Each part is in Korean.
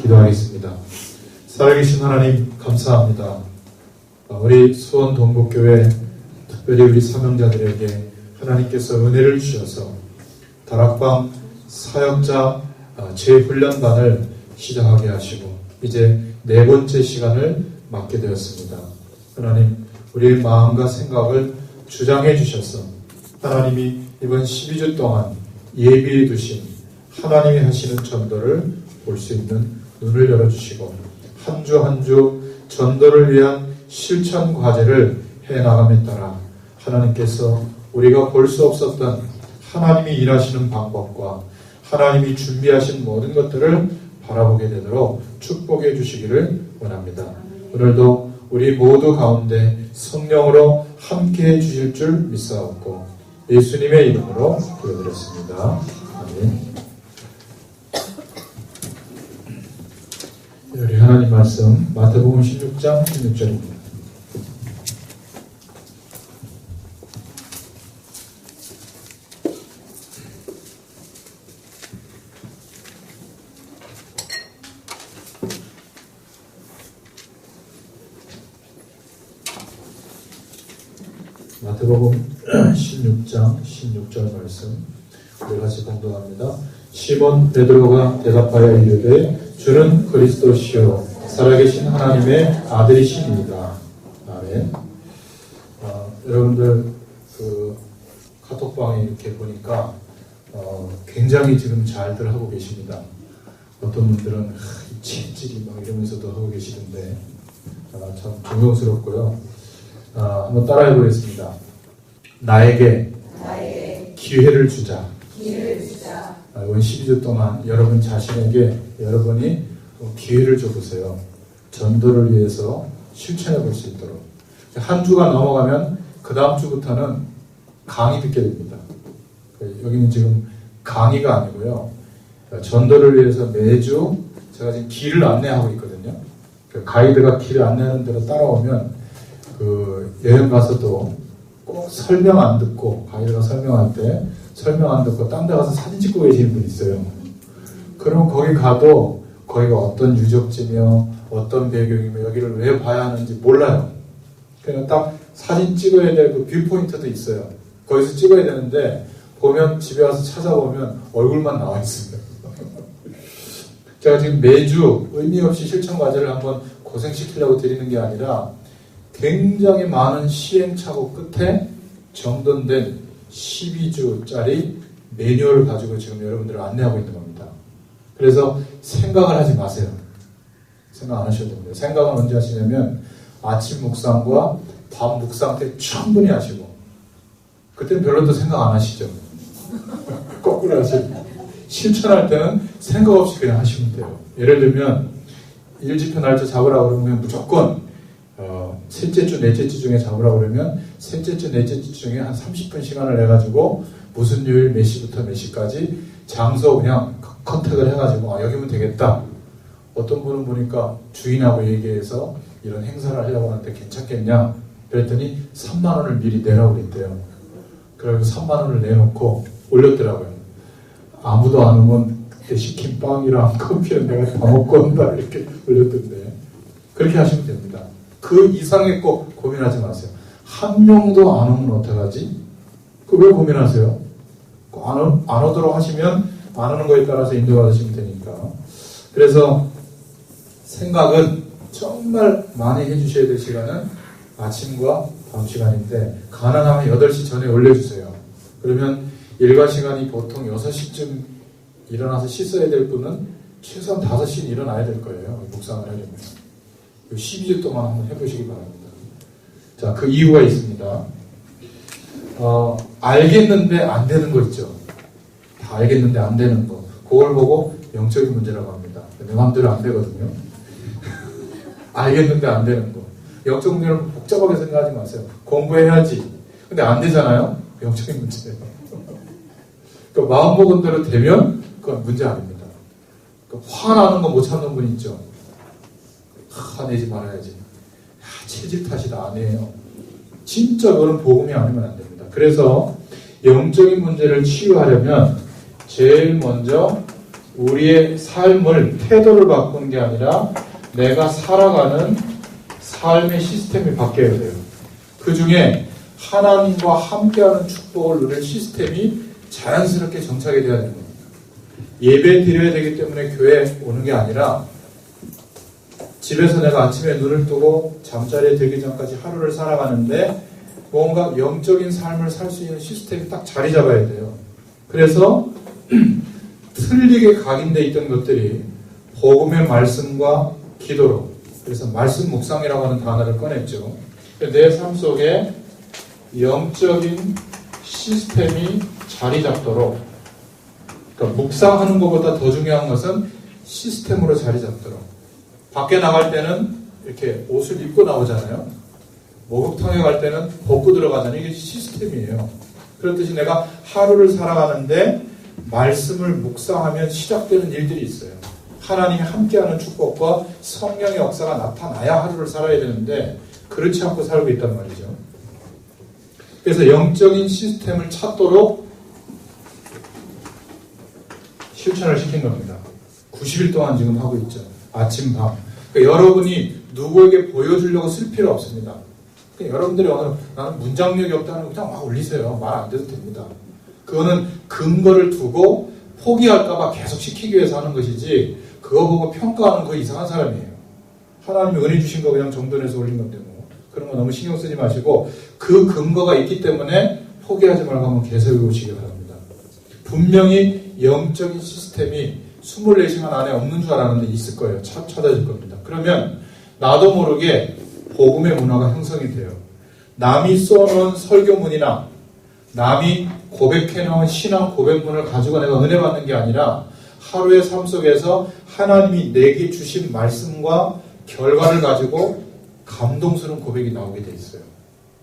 기도하겠습니다. 살아계신 하나님 감사합니다. 우리 수원 동북교회 특별히 우리 사명자들에게 하나님께서 은혜를 주셔서 다락방 사역자 재훈련반을 시작하게 하시고 이제 4번째 시간을 맞게 되었습니다. 하나님, 우리의 마음과 생각을 주장해 주셔서 하나님이 이번 12주 동안 예비해 두신 하나님이 하시는 전도를 볼 수 있는 눈을 열어주시고 한 주 한 주 전도를 위한 실천 과제를 해나감에 따라 하나님께서 우리가 볼 수 없었던 하나님이 일하시는 방법과 하나님이 준비하신 모든 것들을 바라보게 되도록 축복해 주시기를 원합니다. 오늘도 우리 모두 가운데 성령으로 함께해 주실 줄 믿사옵고 예수님의 이름으로 기도드렸습니다. 아멘. 우리 하나님 말씀 마태복음 16장 16절입니다. 마태복음 16장 16절 말씀 우리 같이 공독합니다. 시몬 베드로가 대답하여 이르되 주는 그리스도시요 살아계신 하나님의 아들이십니다. 아멘. 여러분들 그 카톡방에 이렇게 보니까 굉장히 지금 잘들 하고 계십니다. 어떤 분들은 체질이 막 이러면서도 하고 계시던데 참 존경스럽고요. 한번 따라해 보겠습니다. 나에게 기회를 주자. 이번 12주 동안 여러분 자신에게 여러분이 기회를 줘보세요. 전도를 위해서 실천해 볼 수 있도록. 한 주가 넘어가면 그 다음 주부터는 강의 듣게 됩니다. 여기는 지금 강의가 아니고요. 전도를 위해서 매주 제가 지금 길을 안내하고 있거든요. 가이드가 길을 안내하는 대로 따라오면 여행 가서도 꼭 설명 안 듣고 가이드가 설명할 때 설명 안 듣고 딴 데 가서 사진 찍고 계시는 분이 있어요. 그럼 거기 가도 거기가 어떤 유적지며 어떤 배경이며 여기를 왜 봐야 하는지 몰라요. 그냥 딱 사진 찍어야 될 그 뷰포인트도 있어요. 거기서 찍어야 되는데 보면 집에 와서 찾아보면 얼굴만 나와 있습니다. 제가 지금 매주 의미 없이 실천 과제를 한번 고생시키려고 드리는 게 아니라 굉장히 많은 시행착오 끝에 정돈된 12주짜리 매뉴얼을 가지고 지금 여러분들을 안내하고 있는 겁니다. 그래서 생각을 하지 마세요. 생각 안 하셔도 됩니다. 생각은 언제 하시냐면 아침 묵상과 밤 묵상 때 충분히 하시고 그때는 별로도 생각 안 하시죠. 거꾸로 하시고 실천할 때는 생각 없이 그냥 하시면 돼요. 예를 들면 일지표 날짜 잡으라고 그러면 무조건 셋째 주, 넷째 주 중에 잡으라고 그러면 셋째 주, 넷째 주 중에 한 30분 시간을 내가지고 무슨 요일 몇 시부터 몇 시까지 장소 그냥 컨택을 해가지고 여기면 되겠다. 어떤 분은 보니까 주인하고 얘기해서 이런 행사를 하려고 하는데 괜찮겠냐 그랬더니 3만 원을 미리 내라고 그랬대요. 그래서 3만 원을 내놓고 올렸더라고요. 아무도 안 오면 그때 시킨 빵이랑 커피는 내가 다 먹고 온다 이렇게 올렸던데 그렇게 하시면 됩니다. 그 이상의 꼭 고민하지 마세요. 한 명도 안 오면 어떡하지? 왜 고민하세요? 안 오도록 하시면 안 오는 거에 따라서 인도받으시면 되니까. 그래서 생각은 정말 많이 해주셔야 될 시간은 아침과 밤 시간인데 가능하면 8시 전에 올려주세요. 그러면 일과 시간이 보통 6시쯤 일어나서 씻어야 될 분은 최소한 5시는 일어나야 될 거예요. 묵상을 하려면. 12주 동안 한번 해보시기 바랍니다. 자, 그 이유가 있습니다. 알겠는데 안 되는 거 있죠. 다 알겠는데 안 되는 거. 그걸 보고 영적인 문제라고 합니다. 내 마음대로 안 되거든요. 알겠는데 안 되는 거. 영적 문제는 복잡하게 생각하지 마세요. 공부해야지. 근데 안 되잖아요. 영적인 문제예요. 그러니까 마음 먹은 대로 되면 그건 문제 아닙니다. 그러니까 화나는 거 못 참는 분 있죠. 화내지 말아야지. 체질 탓이다. 안 해요. 진짜 그런 복음이 아니면 안 됩니다. 그래서 영적인 문제를 치유하려면 제일 먼저 우리의 삶을, 태도를 바꾸는 게 아니라 내가 살아가는 삶의 시스템이 바뀌어야 돼요. 그 중에 하나님과 함께하는 축복을 누릴 시스템이 자연스럽게 정착이 돼야 되는 겁니다. 예배 드려야 되기 때문에 교회에 오는 게 아니라 집에서 내가 아침에 눈을 뜨고 잠자리에 들기 전까지 하루를 살아가는데 뭔가 영적인 삶을 살 수 있는 시스템이 딱 자리 잡아야 돼요. 그래서 틀리게 각인되어 있던 것들이 복음의 말씀과 기도로, 그래서 말씀 묵상이라고 하는 단어를 꺼냈죠. 내 삶 속에 영적인 시스템이 자리 잡도록, 그러니까 묵상하는 것보다 더 중요한 것은 시스템으로 자리 잡도록. 밖에 나갈 때는 이렇게 옷을 입고 나오잖아요. 목욕탕에 갈 때는 벗고 들어가잖아요. 이게 시스템이에요. 그렇듯이 내가 하루를 살아가는데 말씀을 묵상하면 시작되는 일들이 있어요. 하나님이 함께하는 축복과 성령의 역사가 나타나야 하루를 살아야 되는데 그렇지 않고 살고 있단 말이죠. 그래서 영적인 시스템을 찾도록 실천을 시킨 겁니다. 90일 동안 지금 하고 있죠. 아침, 밤. 그러니까 여러분이 누구에게 보여주려고 쓸 필요 없습니다. 그러니까 여러분들이 오늘 나는 문장력이 없다는 거 그냥 막 올리세요. 말 안 돼도 됩니다. 그거는 근거를 두고 포기할까봐 계속 시키기 위해서 하는 것이지 그거 보고 평가하는 거 이상한 사람이에요. 하나님이 은혜 주신 거 그냥 정돈해서 올린 건데 뭐 그런 거 너무 신경 쓰지 마시고 그 근거가 있기 때문에 포기하지 말고 한번 계속 해보시기 바랍니다. 분명히 영적인 시스템이 24시간 안에 없는 줄 알았는데 있을 거예요. 찾아질 겁니다. 그러면 나도 모르게 복음의 문화가 형성이 돼요. 남이 써놓은 설교문이나 남이 고백해놓은 신앙 고백문을 가지고 내가 은혜 받는 게 아니라 하루의 삶 속에서 하나님이 내게 주신 말씀과 결과를 가지고 감동스러운 고백이 나오게 돼 있어요.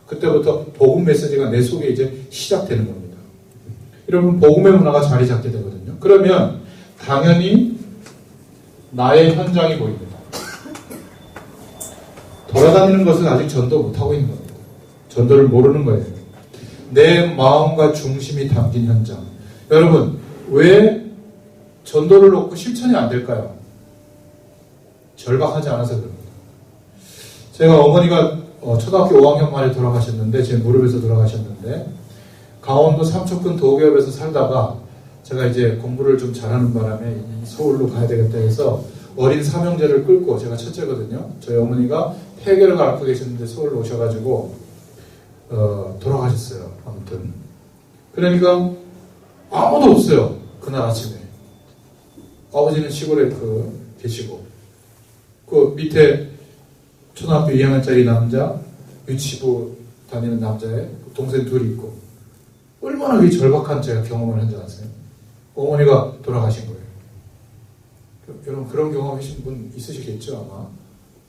그때부터 복음 메시지가 내 속에 이제 시작되는 겁니다. 여러분 복음의 문화가 자리 잡게 되거든요. 그러면 당연히 나의 현장이 보입니다. 돌아다니는 것은 아직 전도 못하고 있는 겁니다. 전도를 모르는 거예요. 내 마음과 중심이 담긴 현장. 여러분 왜 전도를 놓고 실천이 안 될까요? 절박하지 않아서 그럽니다. 제가 어머니가 초등학교 5학년 만에 돌아가셨는데 제 무릎에서 돌아가셨는데 강원도 삼척군 도계업에서 살다가 제가 이제 공부를 좀 잘하는 바람에 서울로 가야 되겠다 해서 어린 삼형제를 끌고 제가 첫째거든요. 저희 어머니가 폐교를 앓고 계셨는데 서울로 오셔가지고 돌아가셨어요. 아무튼 그러니까 아무도 없어요. 그날 아침에 아버지는 시골에 계시고 그 밑에 초등학교 2학년짜리 남자 유치부 다니는 남자애 동생 둘이 있고 얼마나 그 절박한 제가 경험을 한 줄 아세요? 어머니가 돌아가신 거예요. 여러분 그런 경험하신 분 있으시겠죠 아마.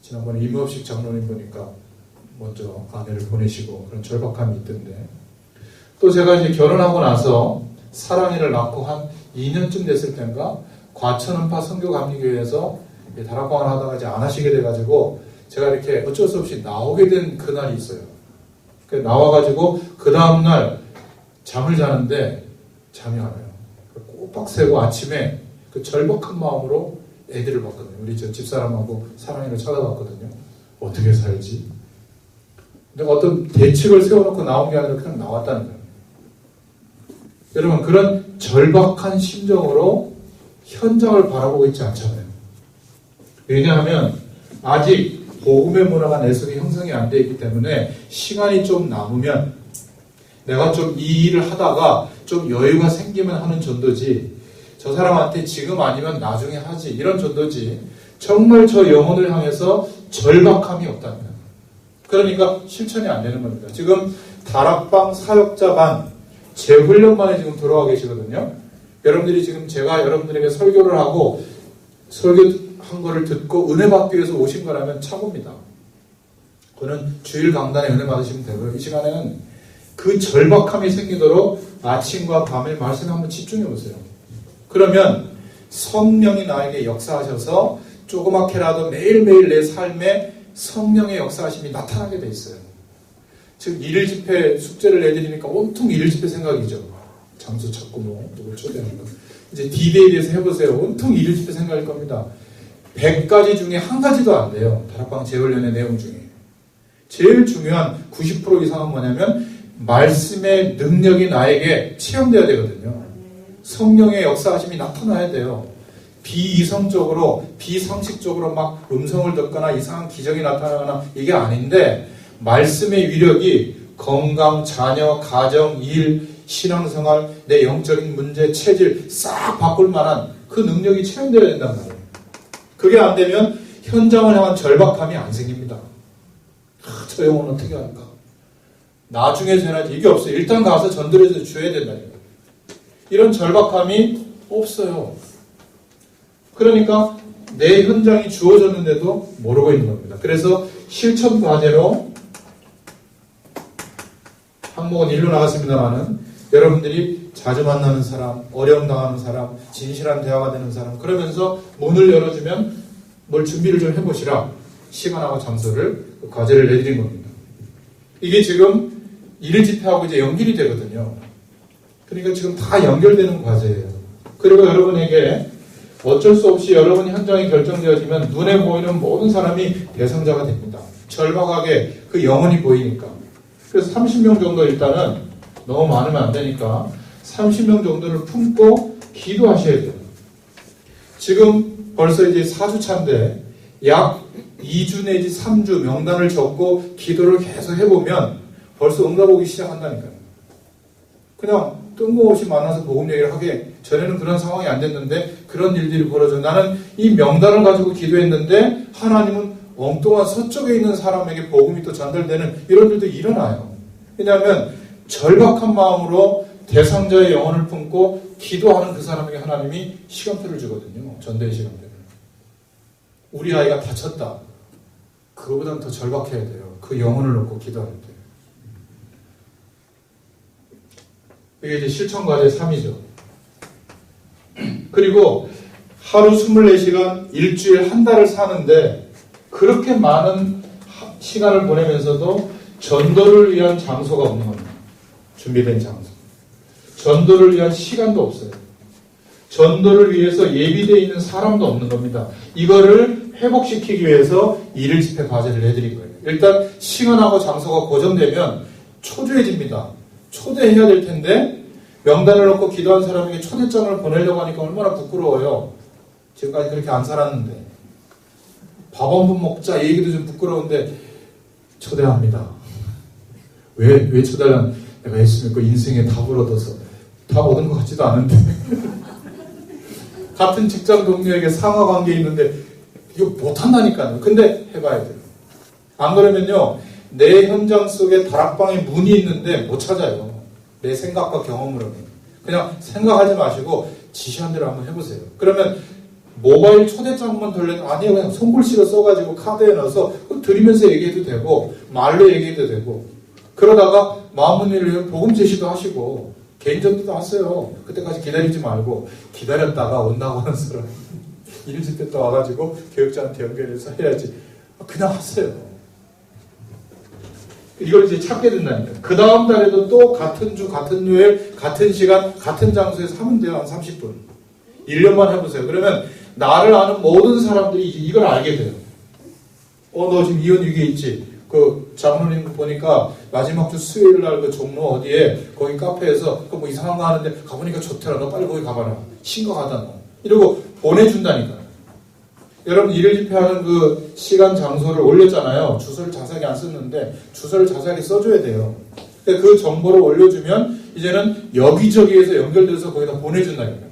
지난번에 임업식 장로님 보니까 먼저 아내를 보내시고 그런 절박함이 있던데 또 제가 이제 결혼하고 나서 사랑이를 낳고 한 2년쯤 됐을 때인가 과천은파 선교감리교회에서 다락방을 하다가 이제 안 하시게 돼가지고 제가 이렇게 어쩔 수 없이 나오게 된 그날이 있어요. 나와가지고 그 다음날 잠을 자는데 잠이 안 와요. 꼬박 새고 아침에 그 절박한 마음으로 애들을 봤거든요. 우리 저 집사람하고 사랑이를 찾아봤거든요. 어떻게 살지? 내가 어떤 대책을 세워놓고 나온 게 아니라 그냥 나왔다는 거예요. 여러분 그런 절박한 심정으로 현장을 바라보고 있지 않잖아요. 왜냐하면 아직 복음의 문화가 내 속에 형성이 안 되어 있기 때문에 시간이 좀 남으면 내가 좀 이 일을 하다가 좀 여유가 생기면 하는 전도지 저 사람한테 지금 아니면 나중에 하지 이런 전도지 정말 저 영혼을 향해서 절박함이 없다면 그러니까 실천이 안 되는 겁니다. 지금 다락방 사역자반 재훈련반에 지금 들어와 계시거든요. 여러분들이 지금 제가 여러분들에게 설교를 하고 설교한 거를 듣고 은혜 받기 위해서 오신 거라면 착오입니다. 그거는 주일 강단에 은혜 받으시면 되고요. 이 시간에는 그 절박함이 생기도록 아침과 밤에 말씀에 한번 집중해 보세요. 그러면 성령이 나에게 역사하셔서 조그맣게라도 매일매일 내 삶에 성령의 역사하심이 나타나게 돼 있어요. 즉 일일 집회 숙제를 내드리니까 온통 일일 집회 생각이죠. 장소 찾고 뭐 누굴 초대하는 거. 이제 D-Day에 대해서 해보세요. 온통 일일 집회 생각할 겁니다. 100가지 중에 한 가지도 안 돼요. 다락방 재훈련의 내용 중에. 제일 중요한 90% 이상은 뭐냐면 말씀의 능력이 나에게 체험되어야 되거든요. 성령의 역사하심이 나타나야 돼요. 비이성적으로, 비상식적으로 막 음성을 듣거나 이상한 기적이 나타나거나 이게 아닌데 말씀의 위력이 건강, 자녀, 가정, 일, 신앙생활, 내 영적인 문제, 체질 싹 바꿀 만한 그 능력이 체험되어야 된단 말이에요. 그게 안 되면 현장을 향한 절박함이 안 생깁니다. 저 영혼 어떻게 할까? 나중에 전하지 이게 없어요. 일단 가서 전도해서 줘야 된다는 거예요. 이런 절박함이 없어요. 그러니까 내 현장이 주어졌는데도 모르고 있는 겁니다. 그래서 실천 과제로 항목은 일로 나갔습니다만은 여러분들이 자주 만나는 사람, 어려움 당하는 사람, 진실한 대화가 되는 사람 그러면서 문을 열어주면 뭘 준비를 좀 해보시라. 시간하고 장소를 과제를 내드린 겁니다. 이게 지금 일일 집회하고 이제 연결이 되거든요. 그러니까 지금 다 연결되는 과제예요. 그리고 여러분에게 어쩔 수 없이 여러분 현장이 결정되어지면 눈에 보이는 모든 사람이 대상자가 됩니다. 절박하게 그 영혼이 보이니까. 그래서 30명 정도 일단은 너무 많으면 안 되니까 30명 정도를 품고 기도하셔야 돼요. 지금 벌써 이제 4주차인데 약 2주 내지 3주 명단을 적고 기도를 계속 해보면 벌써 응답 오기 시작한다니까요. 그냥 뜬금없이 만나서 복음 얘기를 하게 전에는 그런 상황이 안 됐는데 그런 일들이 벌어져. 나는 이 명단을 가지고 기도했는데 하나님은 엉뚱한 서쪽에 있는 사람에게 복음이 또 전달되는 이런 일도 일어나요. 왜냐하면 절박한 마음으로 대상자의 영혼을 품고 기도하는 그 사람에게 하나님이 시간표를 주거든요. 전대의 시간표를. 우리 아이가 다쳤다. 그거보다는 더 절박해야 돼요. 그 영혼을 놓고 기도할 때. 이게 이제 실천과제 3이죠. 그리고 하루 24시간, 일주일, 한 달을 사는데 그렇게 많은 시간을 보내면서도 전도를 위한 장소가 없는 겁니다. 준비된 장소. 전도를 위한 시간도 없어요. 전도를 위해서 예비되어 있는 사람도 없는 겁니다. 이거를 회복시키기 위해서 일일 집회 과제를 내드린 거예요. 일단 시간하고 장소가 고정되면 초조해집니다. 초대해야 될 텐데 명단을 놓고 기도한 사람에게 초대장을 보내려고 하니까 얼마나 부끄러워요. 지금까지 그렇게 안 살았는데 밥 한 번 먹자 이 얘기도 좀 부끄러운데 초대합니다. 왜 초대하려면 내가 예수 믿고 인생에 답을 얻어서 답 얻은 것 같지도 않은데 같은 직장 동료에게 상하 관계 있는데 이거 못한다니까요. 근데 해봐야 돼요. 안 그러면요 내 현장 속에 다락방에 문이 있는데 못 찾아요. 내 생각과 경험으로는. 그냥 생각하지 마시고 지시한 대로 한번 해보세요. 그러면 모바일 초대장만 돌려도 아니에요. 그냥 손글씨로 써가지고 카드에 넣어서 드리면서 얘기해도 되고 말로 얘기해도 되고 그러다가 마음은 일을 복음 제시도 하시고 개인전도도 하세요. 그때까지 기다리지 말고 기다렸다가 온다고 하는 사람 일주일 때 또 와가지고 교육자한테 연결해서 해야지. 그냥 하세요. 이걸 이제 찾게 된다니까. 그 다음 달에도 또 같은 주, 같은 요일, 같은 시간, 같은 장소에서 하면 돼요. 한 30분. 1년만 해보세요. 그러면 나를 아는 모든 사람들이 이걸 알게 돼요. 너 지금 이혼 위기에 있지? 그 장로님 보니까 마지막 주 수요일 날 그 종로 어디에 거기 카페에서 그 뭐 이상한 거 하는데 가보니까 좋더라. 너 빨리 거기 가봐라. 심각하다 너. 이러고 보내준다니까. 여러분 일일 집회하는 그 시간 장소를 올렸잖아요. 주소를 자세하게 안 썼는데 주소를 자세하게 써줘야 돼요. 그 정보를 올려주면 이제는 여기저기에서 연결돼서 거기다 보내준다니까.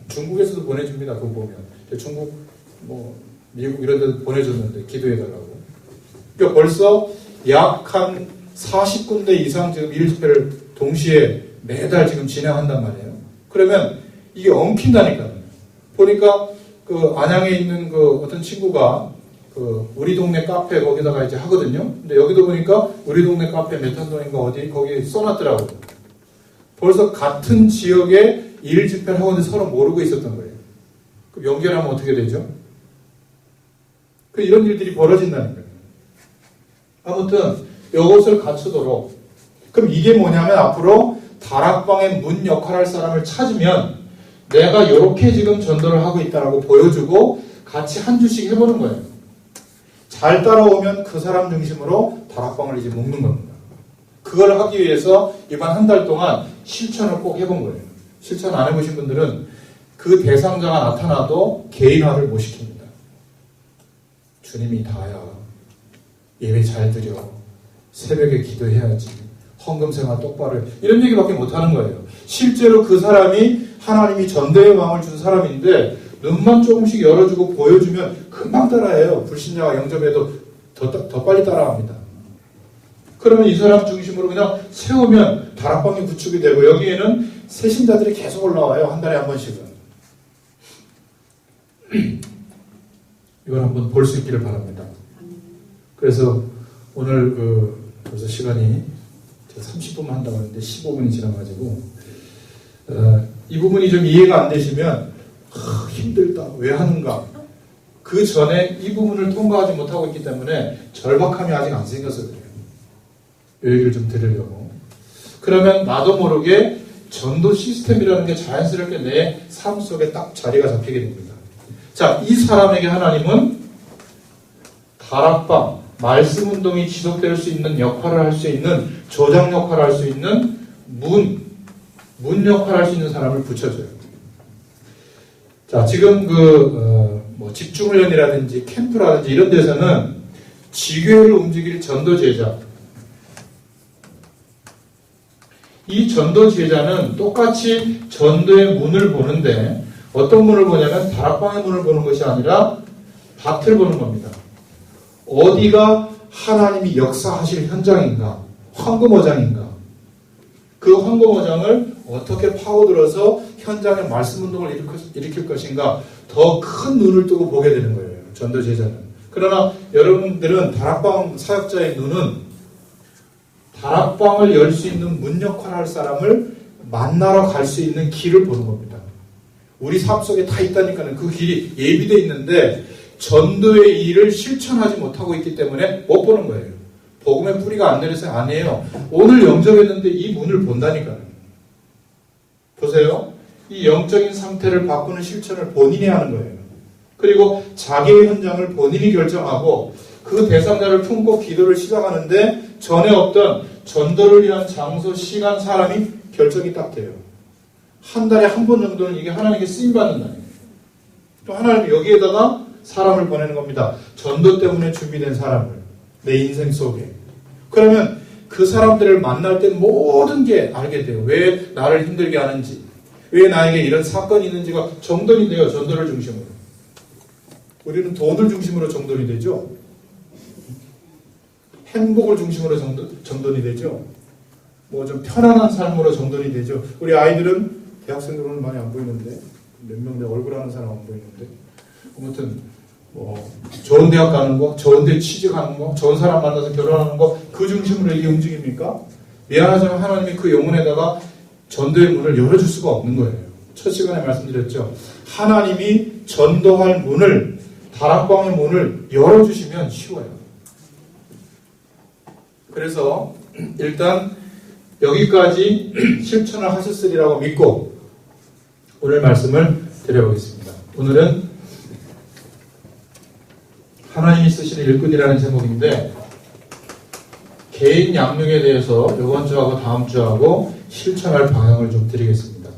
중국에서도 보내줍니다. 그거 보면 중국 뭐 미국 이런 데도 보내줬는데 기도해달라고. 그러니까 벌써 약 한 40군데 이상 지금 일일 집회를 동시에 매달 지금 진행한단 말이에요. 그러면 이게 엉킨다니까요. 보니까 그 안양에 있는 그 어떤 친구가 그 우리 동네 카페 거기다가 이제 하거든요. 근데 여기도 보니까 우리 동네 카페 메탄동인가 어디 거기 써놨더라고요. 벌써 같은 지역에 일일 집회를 하고 있는데 서로 모르고 있었던 거예요. 그럼 연결하면 어떻게 되죠? 이런 일들이 벌어진다는 거예요. 아무튼 이것을 갖추도록. 그럼 이게 뭐냐면 앞으로 다락방의 문 역할을 할 사람을 찾으면 내가 이렇게 지금 전도를 하고 있다라고 보여주고 같이 한 주씩 해보는 거예요. 잘 따라오면 그 사람 중심으로 다락방을 이제 묶는 겁니다. 그걸 하기 위해서 이번 한 달 동안 실천을 꼭 해본 거예요. 실천 안 해보신 분들은 그 대상자가 나타나도 개인화를 못 시킵니다. 주님이 다야. 예배 잘 드려. 새벽에 기도해야지. 헌금 생활 똑바로 해. 이런 얘기밖에 못하는 거예요. 실제로 그 사람이 하나님이 전도의 마음을 준 사람인데 눈만 조금씩 열어주고 보여주면 금방 따라해요. 불신자가 영접해도 더 빨리 따라갑니다. 그러면 이 사람 중심으로 그냥 세우면 다락방이 구축이 되고 여기에는 새신자들이 계속 올라와요. 한 달에 한 번씩은. 이걸 한번 볼 수 있기를 바랍니다. 그래서 오늘 벌써 시간이 제가 30분만 한다고 했는데 15분이 지나가지고 이 부분이 좀 이해가 안 되시면 힘들다. 왜 하는가? 그 전에 이 부분을 통과하지 못하고 있기 때문에 절박함이 아직 안 생겨서 그래요. 이 얘기를 좀 드리려고. 그러면 나도 모르게 전도 시스템이라는 게 자연스럽게 내 삶 속에 딱 자리가 잡히게 됩니다. 자, 이 사람에게 하나님은 다락방, 말씀 운동이 지속될 수 있는 역할을 할 수 있는, 조장 역할을 할 수 있는 문 역할을 할 수 있는 사람을 붙여줘요. 자, 지금 집중훈련이라든지 캠프라든지 이런 데서는 지교회를 움직일 전도 제자, 이 전도 제자는 똑같이 전도의 문을 보는데 어떤 문을 보냐면 다락방의 문을 보는 것이 아니라 밭을 보는 겁니다. 어디가 하나님이 역사하실 현장인가, 황금어장인가, 그 황금어장을 어떻게 파고들어서 현장에 말씀 운동을 일으킬 것인가, 더 큰 눈을 뜨고 보게 되는 거예요. 전도 제자는. 그러나 여러분들은 다락방 사역자의 눈은 다락방을 열 수 있는 문 역할을 할 사람을 만나러 갈 수 있는 길을 보는 겁니다. 우리 삶 속에 다 있다니까는 그 길이 예비되어 있는데 전도의 일을 실천하지 못하고 있기 때문에 못 보는 거예요. 복음의 뿌리가 안 내려서 안 해요. 오늘 영접했는데 이 문을 본다니까요. 보세요. 이 영적인 상태를 바꾸는 실천을 본인이 하는 거예요. 그리고 자기의 현장을 본인이 결정하고 그 대상자를 품고 기도를 시작하는데 전에 없던 전도를 위한 장소, 시간, 사람이 결정이 딱 돼요. 한 달에 한 번 정도는 이게 하나님께 쓰임받는다는 거예요. 또 하나님이 여기에다가 사람을 보내는 겁니다. 전도 때문에 준비된 사람을 내 인생 속에. 그러면 그 사람들을 만날 때 모든 게 알게 돼요. 왜 나를 힘들게 하는지, 왜 나에게 이런 사건이 있는지가 정돈이 돼요. 전도를 중심으로. 우리는 돈을 중심으로 정돈이 되죠. 행복을 중심으로 정돈이 되죠. 뭐 좀 편안한 삶으로 정돈이 되죠. 우리 아이들은 대학생들 오늘 많이 안 보이는데 몇 명 내 얼굴 아는 사람 안 보이는데 아무튼 뭐 좋은 대학 가는 거, 좋은 데 취직하는 거, 좋은 사람 만나서 결혼하는 거 그 중심으로 이게 움직입니까? 미안하지만 하나님이 그 영혼에다가 전도의 문을 열어줄 수가 없는 거예요. 첫 시간에 말씀드렸죠. 하나님이 전도할 문을, 다락방의 문을 열어주시면 쉬워요. 그래서 일단 여기까지 실천을 하셨으리라고 믿고 오늘 말씀을 드려보겠습니다. 오늘은 하나님이 쓰시는 일꾼이라는 제목인데 개인 양육에 대해서 이번 주하고 다음 주하고 실천할 방향을 좀 드리겠습니다.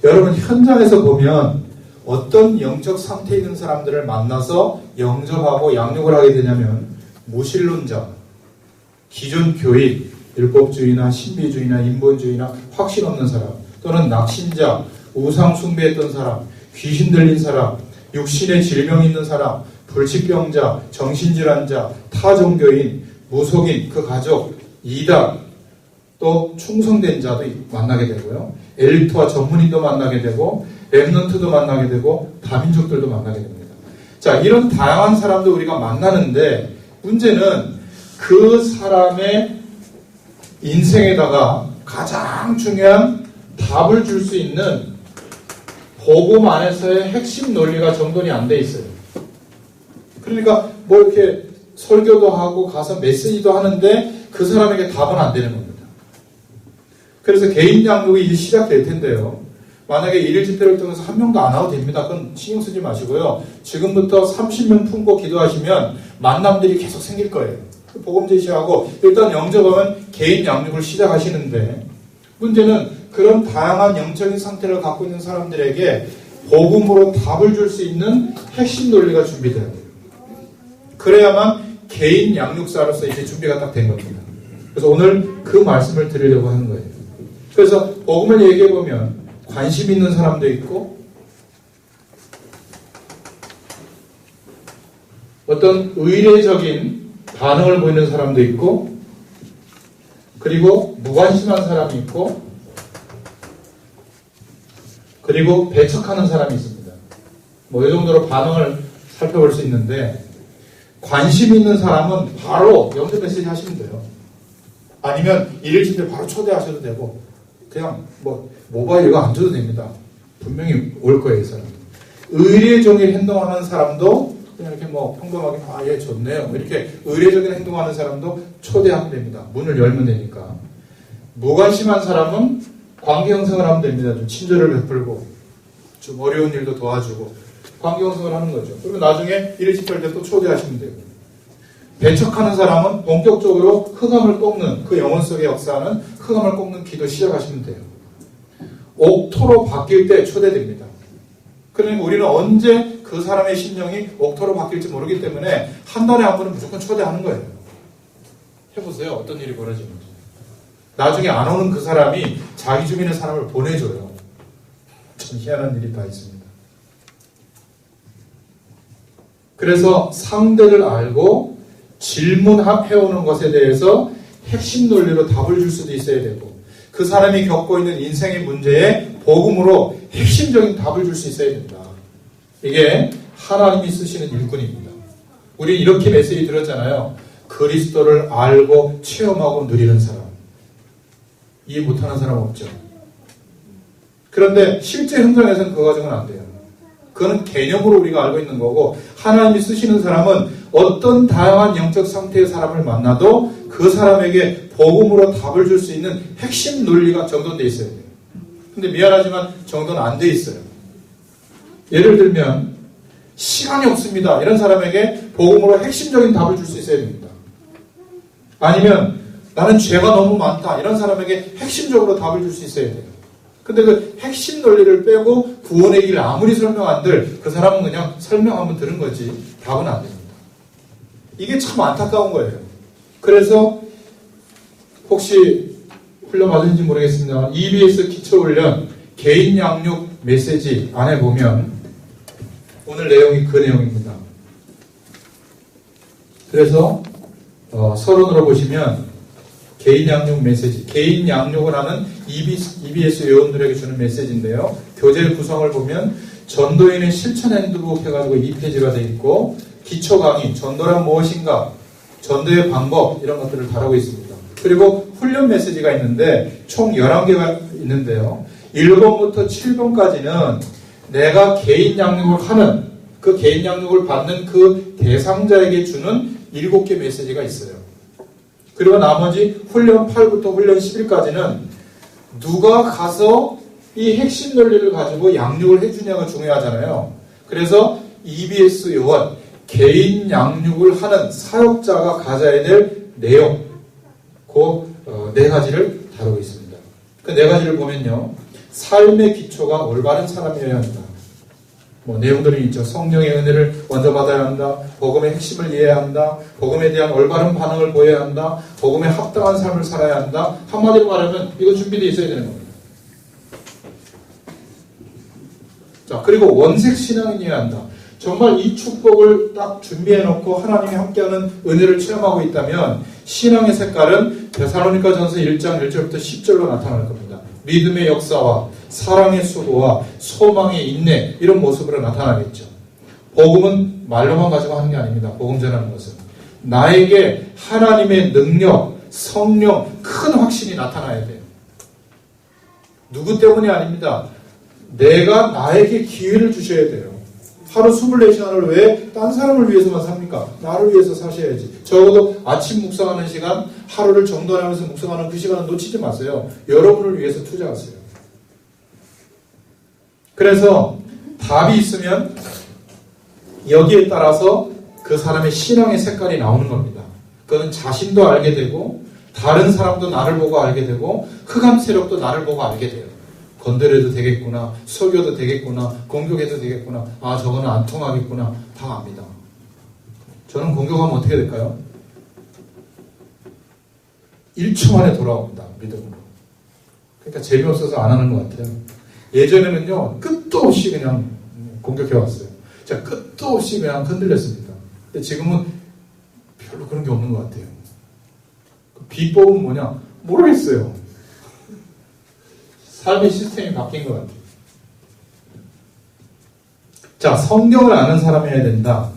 여러분 현장에서 보면 어떤 영적 상태에 있는 사람들을 만나서 영접하고 양육을 하게 되냐면 무신론자, 기존 교익, 율법주의나 신비주의나 인본주의나 확신 없는 사람, 또는 낙신자, 우상 숭배했던 사람, 귀신 들린 사람, 육신의 질병 있는 사람, 불치병자, 정신질환자, 타종교인, 무속인, 그 가족, 이단, 또 충성된 자도 만나게 되고요. 엘리트와 전문인도 만나게 되고 렘넌트도 만나게 되고 다민족들도 만나게 됩니다. 자, 이런 다양한 사람도 우리가 만나는데 문제는 그 사람의 인생에다가 가장 중요한 답을 줄 수 있는 복음 안에서의 핵심 논리가 정돈이 안 돼 있어요. 그러니까 뭐 이렇게 설교도 하고 가서 메시지도 하는데 그 사람에게 답은 안 되는 겁니다. 그래서 개인 양육이 이제 시작될 텐데요. 만약에 1일 집회를 통해서 한 명도 안 와도 됩니다. 그건 신경 쓰지 마시고요. 지금부터 30명 품고 기도하시면 만남들이 계속 생길 거예요. 복음 제시하고 일단 영접하면 개인 양육을 시작하시는데, 문제는 그런 다양한 영적인 상태를 갖고 있는 사람들에게 복음으로 답을 줄 수 있는 핵심 논리가 준비돼야 돼요. 그래야만 개인 양육사로서 이제 준비가 딱 된 겁니다. 그래서 오늘 그 말씀을 드리려고 하는 거예요. 그래서 복음을 얘기해 보면 관심 있는 사람도 있고, 어떤 의례적인 반응을 보이는 사람도 있고, 그리고 무관심한 사람이 있고, 그리고 배척하는 사람이 있습니다. 뭐 이 정도로 반응을 살펴볼 수 있는데, 관심 있는 사람은 바로 영접 메시지 하시면 돼요. 아니면 1일 집회 바로 초대하셔도 되고, 그냥 뭐 모바일 이거 안 줘도 됩니다. 분명히 올 거예요, 이 사람. 의례적인 행동하는 사람도 그냥 이렇게 뭐 평범하게 예 좋네요, 이렇게 의례적인 행동하는 사람도 초대하면 됩니다. 문을 열면 되니까. 무관심한 사람은 관계 형성을 하면 됩니다. 좀 친절을 베풀고 좀 어려운 일도 도와주고 관계 형성을 하는 거죠. 그리고 나중에 1일 집회할 때 또 초대하시면 되고. 배척하는 사람은 본격적으로 흑암을 꺾는, 그 영혼 속에 역사하는 흑암을 꺾는 기도 시작하시면 돼요. 옥토로 바뀔 때 초대됩니다. 그러니까 우리는 언제 그 사람의 심령이 옥토로 바뀔지 모르기 때문에 한 달에 한 번은 무조건 초대하는 거예요. 해보세요. 어떤 일이 벌어지는지. 나중에 안 오는 그 사람이 자기 주변의 사람을 보내줘요. 참 희한한 일이 다 있습니다. 그래서 상대를 알고 질문해오는 것에 대해서 핵심 논리로 답을 줄 수도 있어야 되고, 그 사람이 겪고 있는 인생의 문제에 복음으로 핵심적인 답을 줄 수 있어야 된다. 이게 하나님이 쓰시는 일꾼입니다. 우리 이렇게 메시지 들었잖아요. 그리스도를 알고 체험하고 누리는 사람. 이해 못하는 사람 없죠. 그런데 실제 현장에서는 그 과정은 안 돼요. 그거는 개념으로 우리가 알고 있는 거고, 하나님이 쓰시는 사람은 어떤 다양한 영적 상태의 사람을 만나도 그 사람에게 복음으로 답을 줄 수 있는 핵심 논리가 정돈되어 있어야 돼요. 근데 미안하지만 정돈은 안 돼 있어요. 예를 들면 시간이 없습니다, 이런 사람에게 복음으로 핵심적인 답을 줄 수 있어야 됩니다. 아니면 나는 죄가 너무 많다, 이런 사람에게 핵심적으로 답을 줄 수 있어야 돼요. 근데 그 핵심 논리를 빼고 구원의 길을 아무리 설명한들 그 사람은 그냥 설명하면 들은 거지 답은 안 됩니다. 이게 참 안타까운 거예요. 그래서 혹시 훈련받은지 모르겠습니다. EBS 기초훈련 개인 양육 메시지 안에 보면 오늘 내용이 그 내용입니다. 그래서 서론으로 보시면 개인 양육 메시지, 개인 양육을 하는 EBS 요원들에게 주는 메시지인데요. 교재 구성을 보면 전도인의 실천 핸드북 해가지고 2페이지가 되어 있고, 기초 강의, 전도란 무엇인가, 전도의 방법, 이런 것들을 다루고 있습니다. 그리고 훈련 메시지가 있는데 총 11개가 있는데요. 1번부터 7번까지는 내가 개인 양육을 하는, 그 개인 양육을 받는 그 대상자에게 주는 7개 메시지가 있어요. 그리고 나머지 훈련 8부터 훈련 10일까지는 누가 가서 이 핵심 논리를 가지고 양육을 해주냐가 중요하잖아요. 그래서 EBS 요원, 개인 양육을 하는 사역자가 가져야 될 내용, 그 4가지를 다루고 있습니다. 그 4가지를 보면요. 삶의 기초가 올바른 사람이어야 한다. 뭐 내용들이 있죠. 성령의 은혜를 먼저 받아야 한다. 복음의 핵심을 이해해야 한다. 복음에 대한 올바른 반응을 보여야 한다. 복음에 합당한 삶을 살아야 한다. 한마디로 말하면 이거 준비되어 있어야 되는 겁니다. 자, 그리고 원색 신앙인이어야 한다. 정말 이 축복을 딱 준비해놓고 하나님이 함께하는 은혜를 체험하고 있다면 신앙의 색깔은 데살로니가전서 1장 1절부터 10절로 나타날 겁니다. 믿음의 역사와 사랑의 수고와 소망의 인내, 이런 모습으로 나타나겠죠. 복음은 말로만 가지고 하는 게 아닙니다. 복음 전하는 것은 나에게 하나님의 능력, 성령, 큰 확신이 나타나야 돼요. 누구 때문이 아닙니다. 내가 나에게 기회를 주셔야 돼요. 하루 24시간을 왜 딴 사람을 위해서만 삽니까? 나를 위해서 사셔야지. 적어도 아침 묵상하는 시간, 하루를 정돈하면서 묵상하는 그 시간은 놓치지 마세요. 여러분을 위해서 투자하세요. 그래서 답이 있으면 여기에 따라서 그 사람의 신앙의 색깔이 나오는 겁니다. 그는 자신도 알게 되고 다른 사람도 나를 보고 알게 되고 흑암 세력도 나를 보고 알게 돼요. 건드려도 되겠구나, 속여도 되겠구나, 공격해도 되겠구나, 아 저거는 안 통하겠구나, 다 압니다. 저는 공격하면 어떻게 될까요? 1초 만에 돌아옵니다. 믿음으로. 그러니까 재미없어서 안 하는 것 같아요. 예전에는요, 끝도 없이 그냥 공격해왔어요. 제가 끝도 없이 그냥 흔들렸습니다. 근데 지금은 별로 그런 게 없는 것 같아요. 그 비법은 뭐냐? 모르겠어요. 삶의 시스템이 바뀐 것 같아요. 자, 성경을 아는 사람이 해야 된다.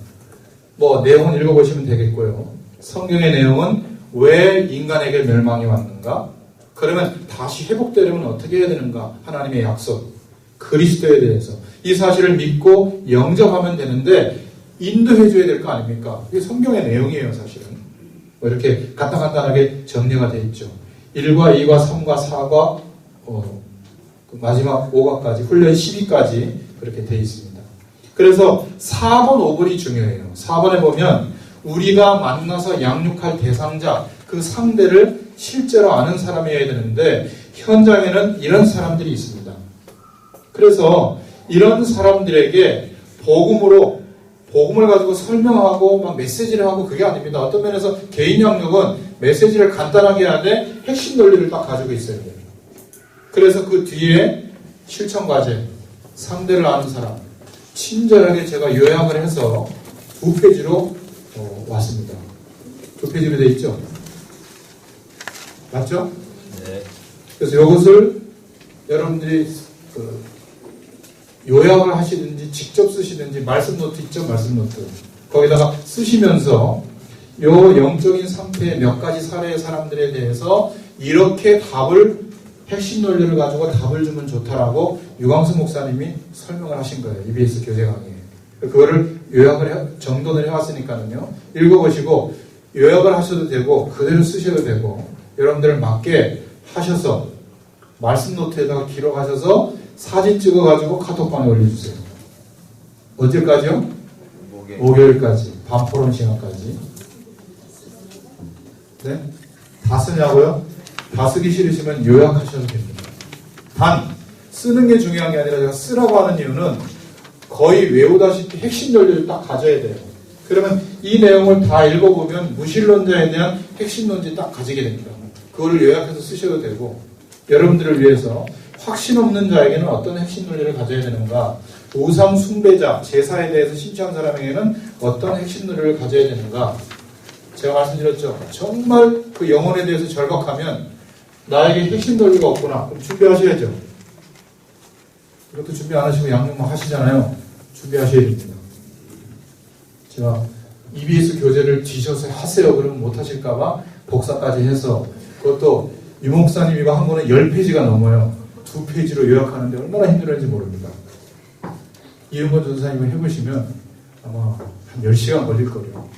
뭐 내용은 읽어보시면 되겠고요. 성경의 내용은 왜 인간에게 멸망이 왔는가? 그러면 다시 회복되려면 어떻게 해야 되는가? 하나님의 약속, 그리스도에 대해서 이 사실을 믿고 영접하면 되는데 인도해 줘야 될 거 아닙니까? 이게 성경의 내용이에요, 사실은. 뭐 이렇게 간단하게 정리가 되어 있죠. 1과 2과 3과 4과 마지막 5과까지, 훈련 12까지 그렇게 되어 있습니다. 그래서 4번, 5번이 중요해요. 4번에 보면 우리가 만나서 양육할 대상자, 그 상대를 실제로 아는 사람이어야 되는데 현장에는 이런 사람들이 있습니다. 그래서 이런 사람들에게 복음을 가지고 설명하고 막 메시지를 하고 그게 아닙니다. 어떤 면에서 개인 양육은 메시지를 간단하게 하되 핵심 논리를 딱 가지고 있어야 돼요. 그래서 그 뒤에 실천 과제, 상대를 아는 사람, 친절하게 제가 요약을 해서 2페이지로 왔습니다. 2페이지로 되어 있죠? 맞죠? 네. 그래서 이것을 여러분들이 요약을 하시든지 직접 쓰시든지 말씀 노트 있죠? 말씀 노트. 거기다가 쓰시면서 요 영적인 상태의 몇 가지 사례의 사람들에 대해서 이렇게 핵심 논리를 가지고 답을 주면 좋다라고 유광수 목사님이 설명을 하신 거예요. EBS 교재 강의에. 그거를 정돈을 해왔으니까요. 읽어보시고 요약을 하셔도 되고 그대로 쓰셔도 되고 여러분들을 맞게 하셔서 말씀 노트에다가 기록하셔서 사진 찍어가지고 카톡방에 올려주세요. 언제까지요? 목요일까지. 밤포럼 시간까지. 네? 다 쓰냐고요? 다 쓰기 싫으시면 요약하셔도 됩니다. 단 쓰는 게 중요한 게 아니라 제가 쓰라고 하는 이유는 거의 외우다시피 핵심 논리를 딱 가져야 돼요. 그러면 이 내용을 다 읽어보면 무신론자에 대한 핵심 논리 딱 가지게 됩니다. 그거를 요약해서 쓰셔도 되고 여러분들을 위해서 확신 없는 자에게는 어떤 핵심 논리를 가져야 되는가, 우상 숭배자, 제사에 대해서 심취한 사람에게는 어떤 핵심 논리를 가져야 되는가. 제가 말씀드렸죠. 정말 그 영혼에 대해서 절박하면 나에게 핵심 논리가 없구나. 그럼 준비하셔야죠. 이것도 준비 안 하시고 양육만 하시잖아요. 준비하셔야 됩니다. 제가 EBS 교재를 뒤셔서 하세요. 그러면 못 하실까봐 복사까지 해서 그것도 유 목사님 이거 한 거는 10페이지가 넘어요. 2페이지로 요약하는데 얼마나 힘들었는지 모릅니다. 이은권 전사님을 해보시면 아마 한 10시간 걸릴 거예요.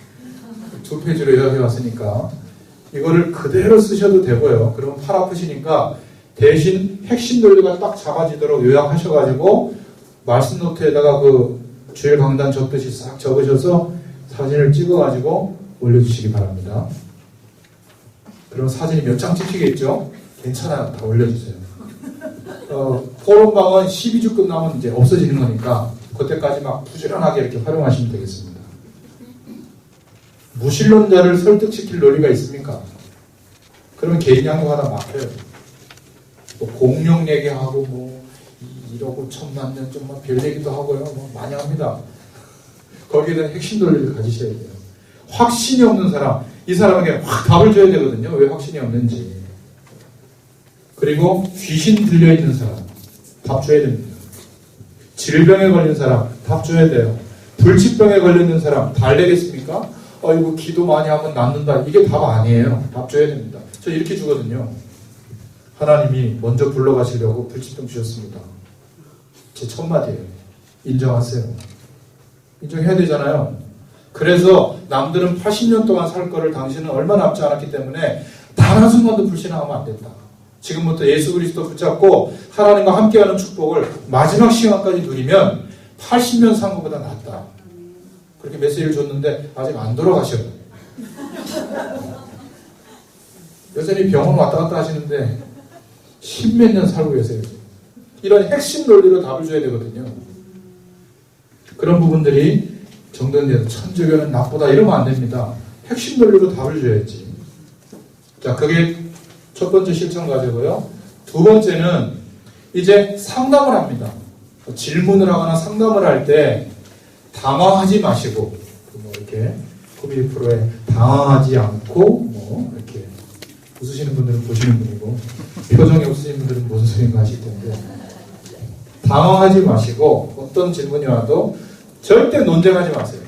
2페이지로 요약해 왔으니까 이거를 그대로 쓰셔도 되고요. 그러면 팔 아프시니까 대신 핵심 논리가 딱 잡아지도록 요약하셔가지고 말씀 노트에다가 그 주일 강단 적듯이 싹 적으셔서 사진을 찍어가지고 올려주시기 바랍니다. 그럼 사진이 몇 장 찍히겠죠? 괜찮아요. 다 올려주세요. 포럼방은 12주 끝나면 이제 없어지는 거니까 그때까지 막 부지런하게 이렇게 활용하시면 되겠습니다. 무신론자를 설득시킬 논리가 있습니까? 그러면 개인 양육하다 막혀요. 뭐 공룡 얘기하고 뭐 1억 5천만 년 좀 별 얘기도 하고요. 뭐 많이 합니다. 거기에 대한 핵심 논리를 가지셔야 돼요. 확신이 없는 사람, 이 사람에게 확 답을 줘야 되거든요. 왜 확신이 없는지. 그리고 귀신 들려있는 사람, 답 줘야 됩니다. 질병에 걸린 사람, 답 줘야 돼요. 불치병에 걸리는 사람, 달래겠습니까? 이거 기도 많이 하면 낫는다. 이게 답 아니에요. 답 줘야 됩니다. 저 이렇게 주거든요. 하나님이 먼저 불러가시려고 불치병 주셨습니다. 제 첫 마디예요. 인정하세요. 인정해야 되잖아요. 그래서 남들은 80년 동안 살 거를 당신은 얼마 남지 않았기 때문에 단 한순간도 불신하면 안 된다. 지금부터 예수 그리스도 붙잡고 하나님과 함께하는 축복을 마지막 시간까지 누리면 80년 산 것보다 낫다. 그렇게 메시지를 줬는데 아직 안 돌아가셔요. 여전히 병원 왔다 갔다 하시는데 10몇 년 살고 계세요. 이런 핵심 논리로 답을 줘야 되거든요. 그런 부분들이 정돈돼서 천주교는 나쁘다 이러면 안 됩니다. 핵심 논리로 답을 줘야지. 자, 그게 첫 번째 실천 과제고요. 두 번째는 이제 상담을 합니다. 질문을 하거나 상담을 할 때 당황하지 마시고, 뭐 이렇게 코미디 프로에 당황하지 않고, 뭐 이렇게 웃으시는 분들은 보시는 분이고, 표정이 없으신 분들은 무슨 소리인가 하실 텐데, 당황하지 마시고, 어떤 질문이 와도 절대 논쟁하지 마세요.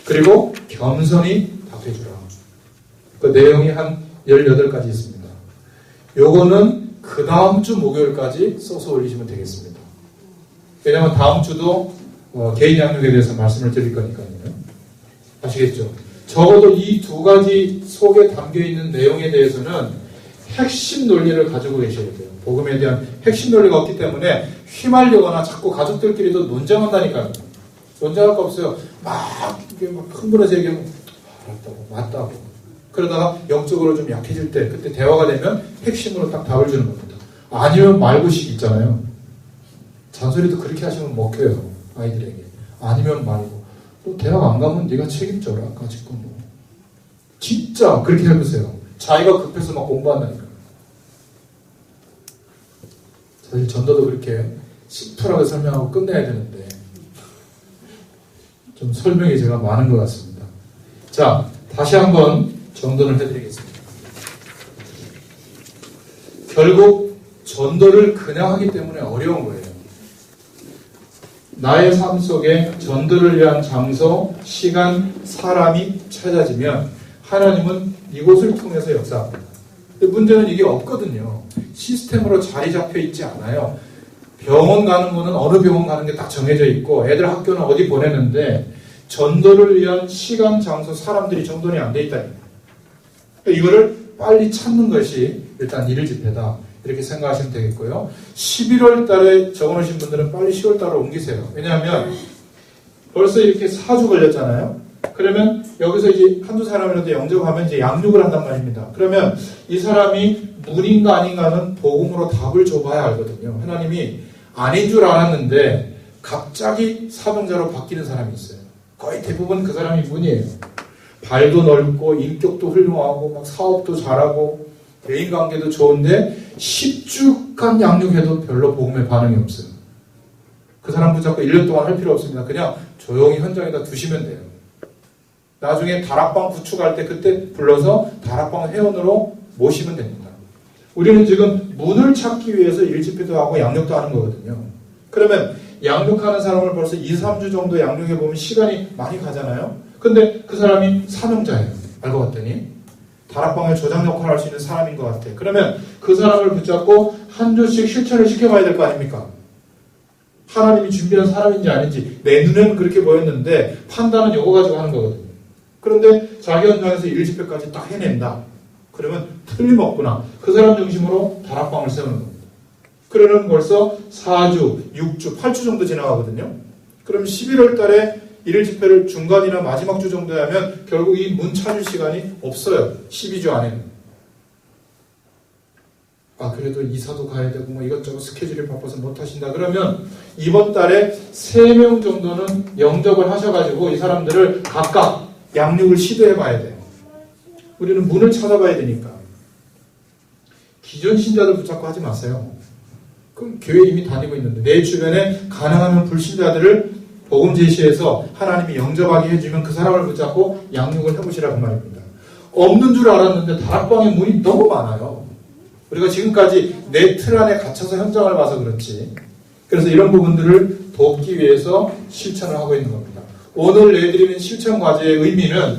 그리고 겸손히 답해주라. 그 내용이 한 18가지 있습니다. 요거는 그 다음 주 목요일까지 써서 올리시면 되겠습니다. 왜냐하면 다음 주도 개인 양육에 대해서 말씀을 드릴 거니까요. 아시겠죠? 적어도 이 두 가지 속에 담겨있는 내용에 대해서는 핵심 논리를 가지고 계셔야 돼요. 복음에 대한 핵심 논리가 없기 때문에 휘말리거나 자꾸 가족들끼리도 논쟁한다니까요. 논쟁할 거 없어요. 막 흥분해서 얘기하면 알았다고, 맞다고. 그러다가 영적으로 좀 약해질 때 그때 대화가 되면 핵심으로 딱 답을 주는 겁니다. 아니면 말고식 있잖아요. 잔소리도 그렇게 하시면 먹혀요. 아이들에게. 아니면 말고. 또 대학 안 가면 네가 책임져라. 가지고 뭐. 진짜 그렇게 해보세요. 자기가 급해서 막 공부한다니까. 사실 전도도 그렇게 심플하게 설명하고 끝내야 되는데 좀 설명이 제가 많은 것 같습니다. 자, 다시 한번 정돈을 해드리겠습니다. 결국 전도를 그냥 하기 때문에 어려운 거예요. 나의 삶 속에 전도를 위한 장소, 시간, 사람이 찾아지면 하나님은 이곳을 통해서 역사합니다. 근데 문제는 이게 없거든요. 시스템으로 자리 잡혀 있지 않아요. 병원 가는 거는 어느 병원 가는 게 딱 정해져 있고 애들 학교는 어디 보내는데 전도를 위한 시간, 장소, 사람들이 정돈이 안 돼 있다니까. 이거를 빨리 찾는 것이 일단 1일 집회다. 이렇게 생각하시면 되겠고요. 11월 달에 적어놓으신 분들은 빨리 10월 달로 옮기세요. 왜냐하면 벌써 이렇게 4주 걸렸잖아요. 그러면 여기서 이제 한두 사람이라도 영접하면 이제 양육을 한단 말입니다. 그러면 이 사람이 문인가 아닌가는 복음으로 답을 줘봐야 알거든요. 하나님이 아닌 줄 알았는데 갑자기 사명자로 바뀌는 사람이 있어요. 거의 대부분 그 사람이 문이에요. 발도 넓고 인격도 훌륭하고 막 사업도 잘하고 대인관계도 좋은데 10주간 양육해도 별로 복음에 반응이 없어요. 그 사람 붙잡고 1년 동안 할 필요 없습니다. 그냥 조용히 현장에다 두시면 돼요. 나중에 다락방 구축할 때 그때 불러서 다락방 회원으로 모시면 됩니다. 우리는 지금 문을 찾기 위해서 일집회도 하고 양육도 하는 거거든요. 그러면 양육하는 사람을 벌써 2, 3주 정도 양육해보면 시간이 많이 가잖아요. 근데 그 사람이 사명자예요. 알고 봤더니 다락방의 조장 역할을 할 수 있는 사람인 것 같아. 그러면 그 사람을 붙잡고 한 주씩 실천을 시켜봐야 될 거 아닙니까? 하나님이 준비한 사람인지 아닌지 내 눈에는 그렇게 보였는데 판단은 요거 가지고 하는 거거든요. 그런데 자기 현장에서 1집회까지 딱 해낸다. 그러면 틀림없구나. 그 사람 중심으로 다락방을 세우는 겁니다. 그러면 벌써 4주, 6주, 8주 정도 지나가거든요. 그럼 11월 달에 1일 집회를 중간이나 마지막 주 정도에 하면 결국 이 문 찾을 시간이 없어요. 12주 안에는. 아, 그래도 이사도 가야 되고 뭐 이것저것 스케줄이 바빠서 못 하신다. 그러면 이번 달에 3명 정도는 영접을 하셔가지고 이 사람들을 각각 양육을 시도해 봐야 돼요. 우리는 문을 찾아봐야 되니까. 기존 신자들 붙잡고 하지 마세요. 그럼 교회 이미 다니고 있는데 내 주변에 가능하면 불신자들을 복음 제시해서 하나님이 영접하게 해주면 그 사람을 붙잡고 양육을 해보시라고 말입니다. 없는 줄 알았는데 다락방에 문이 너무 많아요. 우리가 지금까지 내 틀 안에 갇혀서 현장을 봐서 그렇지. 그래서 이런 부분들을 돕기 위해서 실천을 하고 있는 겁니다. 오늘 내드리는 실천 과제의 의미는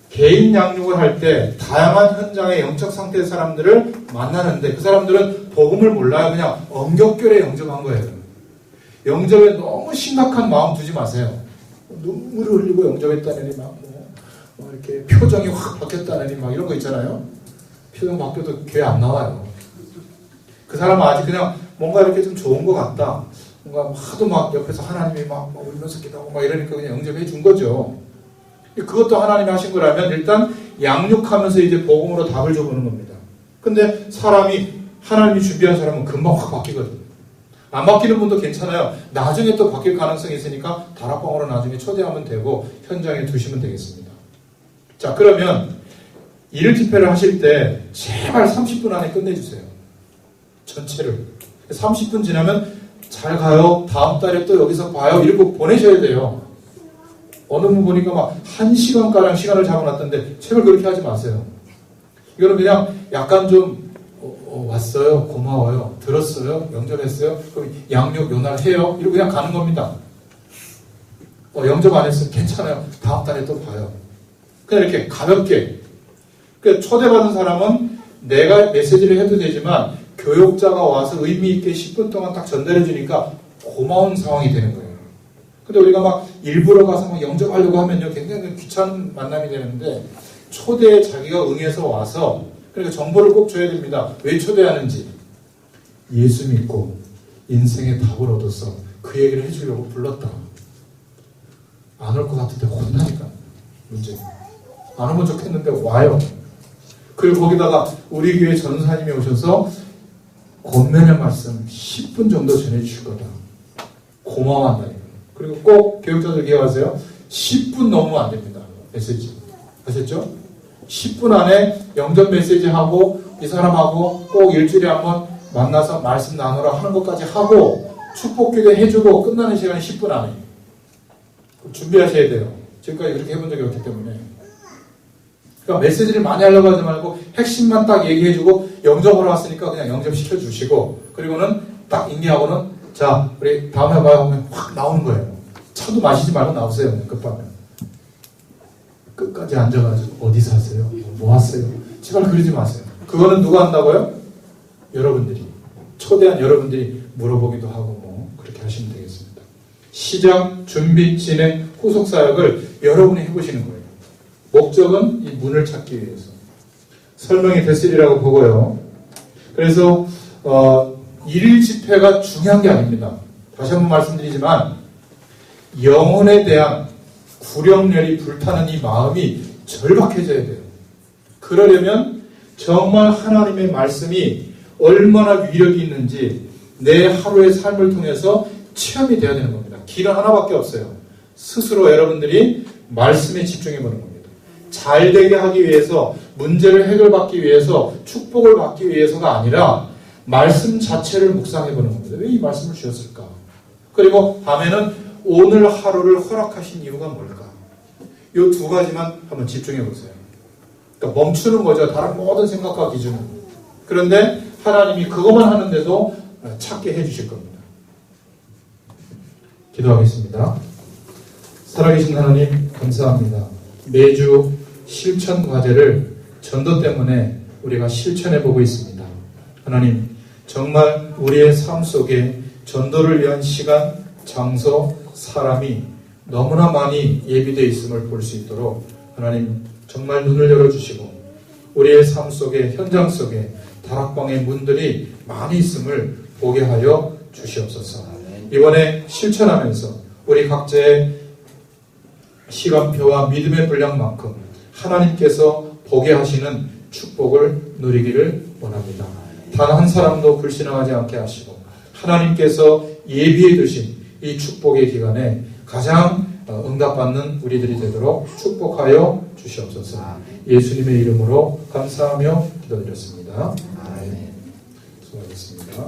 개인 양육을 할 때 다양한 현장의 영적 상태의 사람들을 만나는데 그 사람들은 복음을 몰라요. 그냥 엄격결에 영접한 거예요. 영접에 너무 심각한 마음 두지 마세요. 눈물을 흘리고 영접했다느니 막 이렇게 표정이 확 바뀌었다느니 막 이런 거 있잖아요. 표정 바뀌어도 교회 안 나와요. 그 사람은 아직 그냥 뭔가 이렇게 좀 좋은 것 같다. 뭔가 하도 막 옆에서 하나님이 막 울면서 기도하고 막 이러니까 그냥 영접해 준 거죠. 그것도 하나님이 하신 거라면 일단 양육하면서 이제 복음으로 답을 줘보는 겁니다. 근데 사람이 하나님이 준비한 사람은 금방 확 바뀌거든요. 안 바뀌는 분도 괜찮아요. 나중에 또 바뀔 가능성이 있으니까 다락방으로 나중에 초대하면 되고 현장에 두시면 되겠습니다. 자, 그러면 일일 집회를 하실 때 제발 30분 안에 끝내주세요. 전체를. 30분 지나면 잘 가요. 다음 달에 또 여기서 봐요. 이러고 보내셔야 돼요. 어느 분 보니까 막 1시간가량 시간을 잡아놨던데 제발 그렇게 하지 마세요. 이거는 그냥 약간 좀 왔어요. 고마워요. 들었어요. 영접했어요. 그럼 양육 요날 해요. 이러고 그냥 가는 겁니다. 영접 안 했으면 괜찮아요. 다음 달에 또 봐요. 그냥 이렇게 가볍게. 그러니까 초대받은 사람은 내가 메시지를 해도 되지만 교육자가 와서 의미 있게 10분 동안 딱 전달해 주니까 고마운 상황이 되는 거예요. 근데 우리가 막 일부러 가서 막 영접하려고 하면요, 굉장히 귀찮은 만남이 되는데 초대에 자기가 응해서 와서 그러니까 정보를 꼭 줘야 됩니다. 왜 초대하는지. 예수 믿고 인생의 답을 얻어서 그 얘기를 해주려고 불렀다. 안 올 것 같은데 혼나니까 문제. 안 오면 좋겠는데 와요. 그리고 거기다가 우리 교회 전사님이 오셔서 권면의 말씀 10분 정도 전해주실 거다. 고마워한다니까. 그리고 꼭 교육자들 기억하세요. 10분 넘으면 안 됩니다. 메시지. 아셨죠? 10분 안에 영접 메시지 하고 이 사람하고 꼭 일주일에 한번 만나서 말씀 나누라 하는 것까지 하고 축복기도 해주고 끝나는 시간이 10분 안에. 준비하셔야 돼요. 지금까지 그렇게 해본 적이 없기 때문에. 그러니까 메시지를 많이 하려고 하지 말고 핵심만 딱 얘기해주고 영접하러 왔으니까 그냥 영접시켜 주시고 그리고는 딱 인계하고는 자 우리 다음에 봐요 하면 확 나오는 거예요. 차도 마시지 말고 나오세요. 급하면. 끝까지 앉아가지고 어디 사세요? 뭐 하세요? 제발 그러지 마세요. 그거는 누가 한다고요? 여러분들이. 초대한 여러분들이 물어보기도 하고 뭐 그렇게 하시면 되겠습니다. 시작, 준비, 진행, 후속 사역을 여러분이 해보시는 거예요. 목적은 이 문을 찾기 위해서. 설명이 됐으리라고 보고요. 그래서 일일 집회가 중요한 게 아닙니다. 다시 한번 말씀드리지만 영혼에 대한 구령열이 불타는 이 마음이 절박해져야 돼요. 그러려면 정말 하나님의 말씀이 얼마나 위력이 있는지 내 하루의 삶을 통해서 체험이 되어야 되는 겁니다. 길은 하나밖에 없어요. 스스로 여러분들이 말씀에 집중해 보는 겁니다. 잘 되게 하기 위해서, 문제를 해결받기 위해서, 축복을 받기 위해서가 아니라 말씀 자체를 묵상해 보는 겁니다. 왜 이 말씀을 주셨을까? 그리고 밤에는 오늘 하루를 허락하신 이유가 뭘까? 이 두 가지만 한번 집중해 보세요. 그러니까 멈추는 거죠. 다른 모든 생각과 기준은. 그런데 하나님이 그것만 하는데도 찾게 해주실 겁니다. 기도하겠습니다. 살아계신 하나님 감사합니다. 매주 실천 과제를 전도 때문에 우리가 실천해 보고 있습니다. 하나님 정말 우리의 삶 속에 전도를 위한 시간, 장소, 사람이 너무나 많이 예비되어 있음을 볼 수 있도록 하나님 정말 눈을 열어주시고 우리의 삶 속에, 현장 속에 다락방의 문들이 많이 있음을 보게 하여 주시옵소서. 이번에 실천하면서 우리 각자의 시간표와 믿음의 분량만큼 하나님께서 보게 하시는 축복을 누리기를 원합니다. 단 한 사람도 불신앙하지 않게 하시고 하나님께서 예비해 두신 이 축복의 기간에 가장 응답받는 우리들이 되도록 축복하여 주시옵소서. 예수님의 이름으로 감사하며 기도드렸습니다. 수고하셨습니다.